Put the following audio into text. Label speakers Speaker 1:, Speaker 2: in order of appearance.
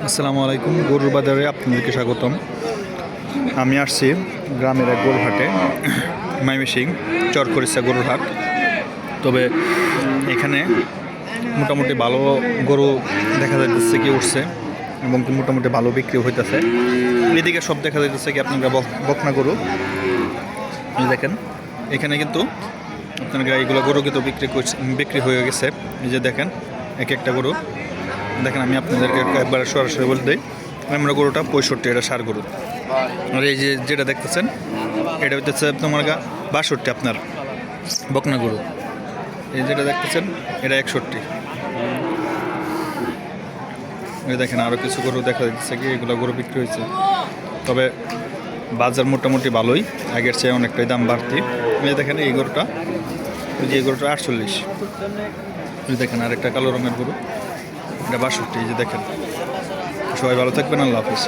Speaker 1: আসসালামু আলাইকুম। গরুর বাজারে আপনাদেরকে স্বাগতম। আমি আসছি গ্রামের এক গরুর হাটে, ময়মনসিংহ চরখরিচা গরুর হাট। তবে এখানে মোটামুটি ভালো গরু দেখা যাইতেছে কি উঠছে এবং মোটামুটি ভালো বিক্রি হইতেছে। এদিকে সব দেখা যাইতেছে কি আপনারা বকনা গরু দেখেন। এখানে কিন্তু আপনার এইগুলো গরু কিন্তু বিক্রি হয়ে গেছে। এই যে দেখেন এক একটা গরু দেখেন। আমি আপনাদেরকে একবার সরাসরি বলে দিই, আমরা গরুটা 65, এটা ষাঁড় গরু। আর এই যে যেটা দেখতেছেন এটা হচ্ছে তোমার 62 আপনার বকনা গরু। এই যেটা দেখতেছেন এটা 61। এই দেখেন আরও কিছু গরু দেখা যাচ্ছে কি এগুলো গরু বিক্রি হয়েছে। তবে বাজার মোটামুটি ভালোই, আগের চেয়ে অনেকটাই দাম বাড়তি। এই দেখেন এই গরুটা, ওই যে এই গরুটা 48। এই দেখেন আরেকটা কালো রঙের গরু, এটা 62। এই যে দেখেন। সবাই ভালো থাকবেন, আল্লাহ হাফেজ।